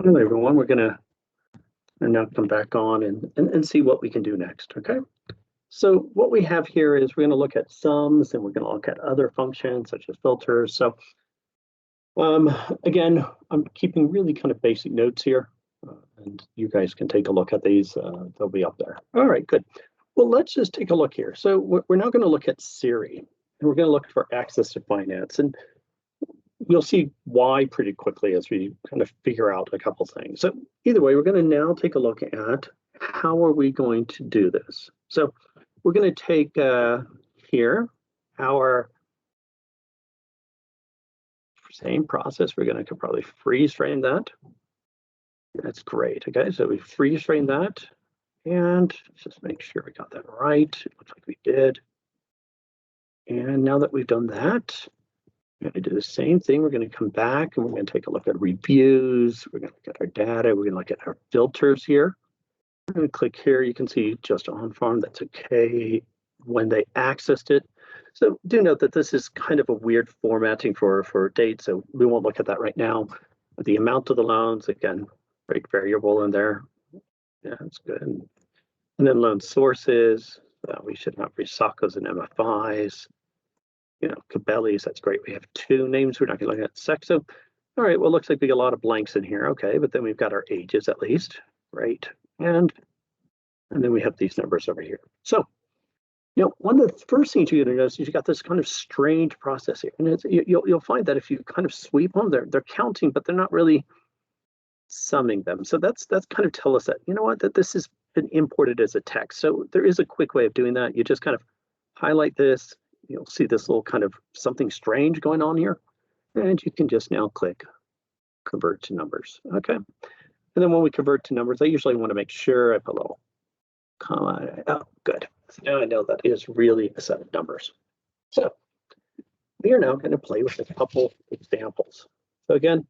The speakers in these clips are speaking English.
Hello, everyone. We're going to now come back on and see what we can do next, okay? So what we have here is we're going to look at sums, and we're going to look at other functions such as filters. So again, I'm keeping really kind of basic notes here, and you guys can take a look at these. They'll be up there. All right, good. Well, let's just take a look here. So we're now going to look at Siri, and we're going to look for access to finance. And we'll see why pretty quickly as we kind of figure out a couple things. So either way, we're going to now take a look at how are we going to do this. So we're going to take here our same process. We're going to probably freeze frame that. That's great. Okay, so we freeze frame that, and just make sure we got that right. It looks like we did. And now that we've done that, we're going to do the same thing. We're going to come back and we're going to take a look at reviews. We're going to look at our data. We're going to look at our filters here. I'm going to click here. You can see just on farm. That's okay when they accessed it. So do note that this is kind of a weird formatting for date. So we won't look at that right now. The amount of the loans, again, break variable in there. Yeah, that's good. And then loan sources. We should not read SACOs and MFIs. You know, Cabellis, that's great. We have two names. We're not going to look at sex. So, all right, well, it looks like we got a lot of blanks in here. Okay, but then we've got our ages at least, right? And then we have these numbers over here. So, you know, one of the first things you're going to notice is you got this kind of strange process here. And you'll find that if you kind of sweep them, they're counting, but they're not really summing them. So that's kind of tell us that, you know what, that this has been imported as a text. So there is a quick way of doing that. You just kind of highlight this. You'll see this little kind of something strange going on here. And you can just now click convert to numbers. Okay. And then when we convert to numbers, I usually want to make sure I put a little comma. Oh, good. So now I know that is really a set of numbers. So we are now going to play with a couple examples. So again,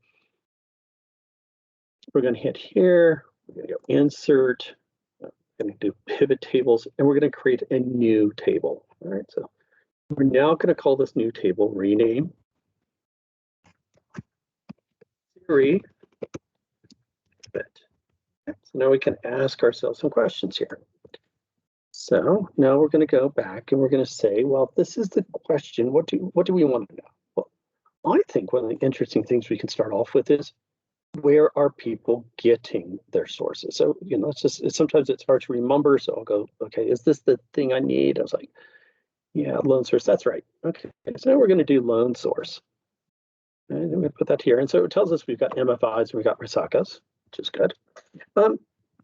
we're going to hit here. We're going to go insert. We're going to do pivot tables, and we're going to create a new table. All right. So we're now going to call this new table rename Siri pivot. So now we can ask ourselves some questions here. So now we're going to go back and we're going to say, well, this is the question. What do we want to know? Well, I think one of the interesting things we can start off with is where are people getting their sources? So, you know, sometimes it's hard to remember. So I'll go, okay, is this the thing I need? I was like, yeah, loan source, that's right. Okay, so now we're going to do loan source. And I'm going to put that here. And so it tells us we've got MFIs and we've got Risacas, which is good.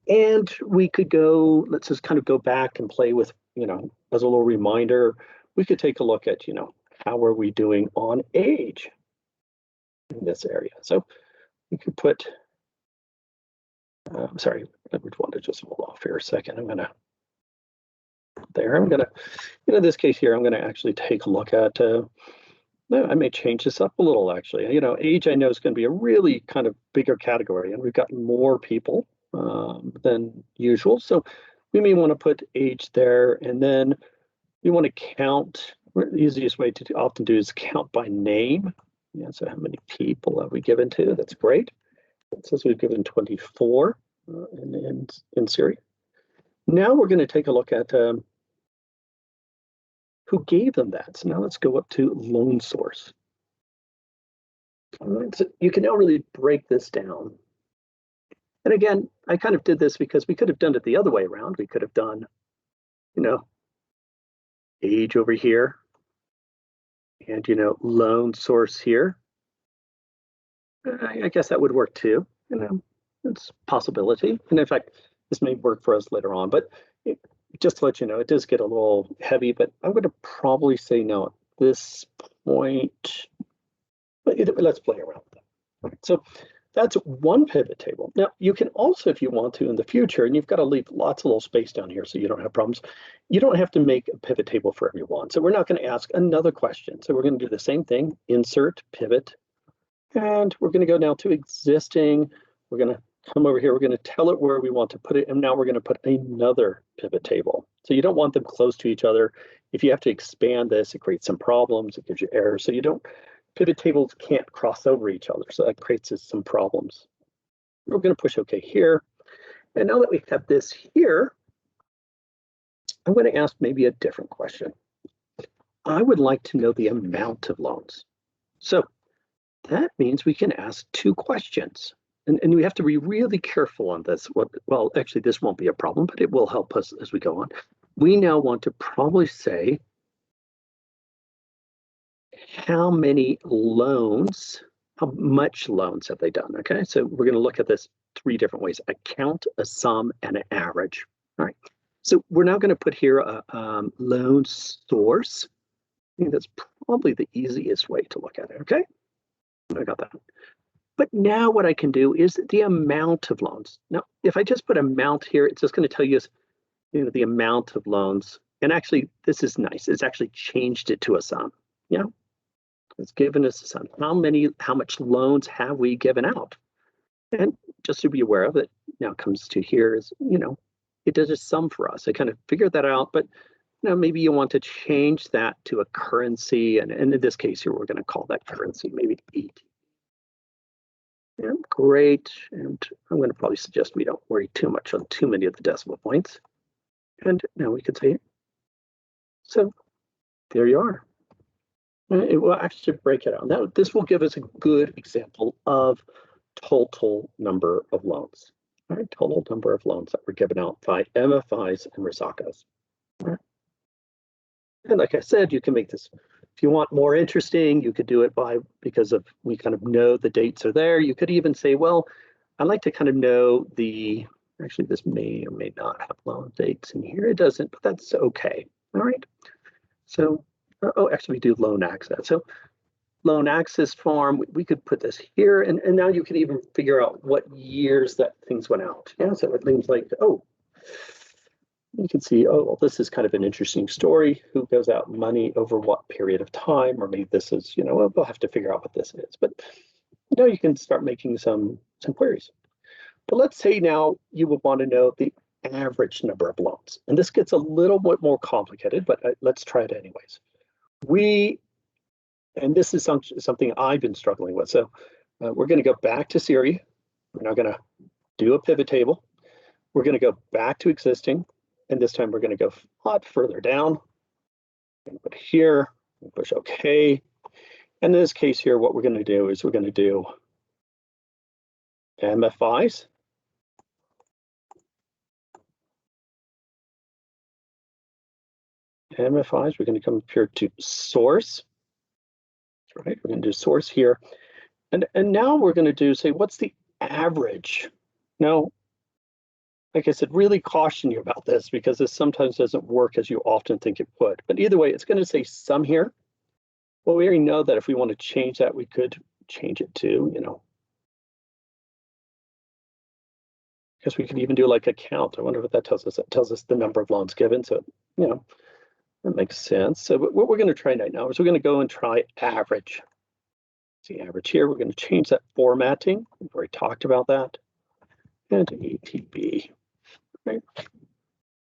And we could go, let's just kind of go back and play with, you know, as a little reminder, we could take a look at, you know, how are we doing on age in this area? So we could put, sorry, I would want to just hold off here a second. I'm going to, in this case here, I'm going to actually take a look at, I may change this up a little actually. You know, age I know is going to be a really kind of bigger category, and we've got more people than usual. So we may want to put age there, and then we want to count. The easiest way to often do is count by name. Yeah, so how many people have we given to? That's great. It says we've given 24 in Siri. Now we're going to take a look at who gave them that. So now let's go up to loan source. All right, so you can now really break this down. And again, I kind of did this because we could have done it the other way around. We could have done, you know, age over here and, you know, loan source here. I guess that would work too. You know, it's a possibility. And in fact, this may work for us later on, but just to let you know, it does get a little heavy, but I'm going to probably say no at this point. But let's play around with that. Okay, so that's one pivot table. Now, you can also, if you want to in the future, and you've got to leave lots of little space down here so you don't have problems, you don't have to make a pivot table for every one. So we're not going to ask another question. So we're going to do the same thing, insert, pivot, and we're going to go now to existing. We're going to come over here, we're going to tell it where we want to put it, and now we're going to put another pivot table. So you don't want them close to each other. If you have to expand this, it creates some problems, it gives you errors. So you don't, pivot tables can't cross over each other. So that creates some problems. We're going to push OK here. And now that we have this here, I'm going to ask maybe a different question. I would like to know the amount of loans. So that means we can ask two questions. And we have to be really careful on this. Well, actually, this won't be a problem, but it will help us as we go on. We now want to probably say how many loans, how much loans have they done? Okay, so we're going to look at this three different ways: a count, a sum, and an average. All right, so we're now going to put here a loan source. I think that's probably the easiest way to look at it. Okay, I got that. But now what I can do is the amount of loans. Now, if I just put amount here, it's just going to tell you, the amount of loans. And actually, this is nice. It's actually changed it to a sum. Yeah, it's given us a sum. How much loans have we given out? And just to be aware of it, now comes to here is, it does a sum for us. I kind of figured that out, but maybe you want to change that to a currency. And in this case here, we're going to call that currency maybe ET. Yeah, great. And I'm going to probably suggest we don't worry too much on too many of the decimal points. And now we could say, so there you are. It will actually break it out. Now, this will give us a good example of total number of loans. All right, total number of loans that were given out by MFIs and Risacas. All right. And like I said, you can make this, if you want more interesting, you could do it because we kind of know the dates are there. You could even say, well, I'd like to kind of know actually this may or may not have loan dates in here. It doesn't, but that's okay. All right. So, actually we do loan access. So loan access form, we could put this here, and now you can even figure out what years that things went out. Yeah, so it things like, you can see, well, this is kind of an interesting story. Who goes out money over what period of time? Or maybe this is, we'll have to figure out what this is. But now you can start making some queries. But let's say now you would want to know the average number of loans. And this gets a little bit more complicated, but let's try it anyways. And this is something I've been struggling with. So we're going to go back to Siri. We're now going to do a pivot table. We're going to go back to existing. And this time we're going to go a lot further down. Put here, push OK. And in this case here, what we're going to do is we're going to do MFIs. MFIs, we're going to come up here to source. That's right, we're going to do source here. And now we're going to do, say, what's the average? Now, like I said, really caution you about this because this sometimes doesn't work as you often think it would. But either way, it's going to say sum here. Well, we already know that if we want to change that, we could change it to, because we could even do like a count. I wonder what that tells us. That tells us the number of loans given. So, that makes sense. So what we're going to try right now is we're going to go and try average. See average here. We're going to change that formatting. We've already talked about that. And ATB. Right.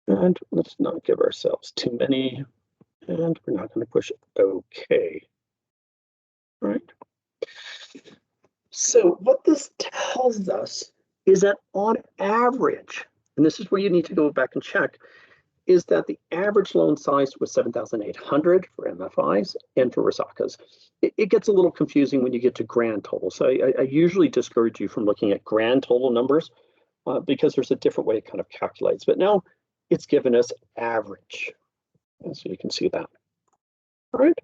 And let's not give ourselves too many. And we're not going to push OK. Right. So what this tells us is that on average, and this is where you need to go back and check, is that the average loan size was 7,800 for MFIs and for Risacas. It gets a little confusing when you get to grand total. So I usually discourage you from looking at grand total numbers because there's a different way it kind of calculates. But now it's given us average. And so you can see that. All right.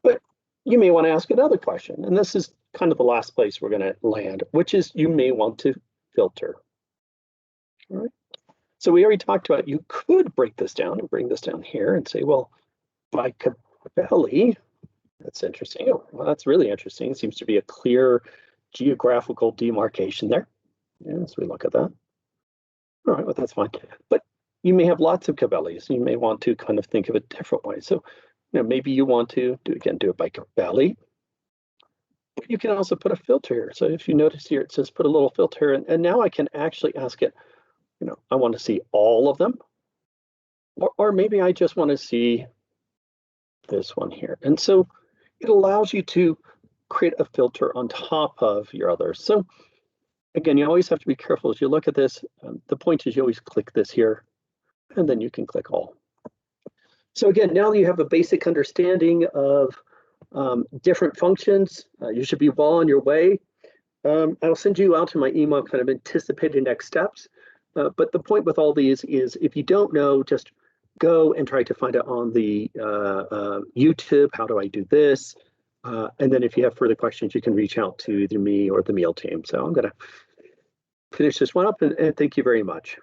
But you may want to ask another question. And this is kind of the last place we're going to land, which is you may want to filter. All right. So we already talked about you could break this down and bring this down here and say, well, by Cabelli, that's interesting. Oh, well, that's really interesting. It seems to be a clear geographical demarcation there. Yeah, so we look at that. All right, well, that's fine. But you may have lots of Cabellis. You may want to kind of think of it different way. So, maybe you want to do it by Cabelli. But you can also put a filter here. So if you notice here, it says put a little filter, and now I can actually ask it, I want to see all of them, or maybe I just want to see this one here. And so it allows you to create a filter on top of your others. So again, you always have to be careful as you look at this. The point is you always click this here, and then you can click all. So again, now that you have a basic understanding of different functions, you should be well on your way. I'll send you out to my email kind of anticipating next steps. But the point with all these is if you don't know, just go and try to find it on the YouTube. How do I do this? And then if you have further questions, you can reach out to either me or the Meal team. So I'm going to finish this one up and thank you very much.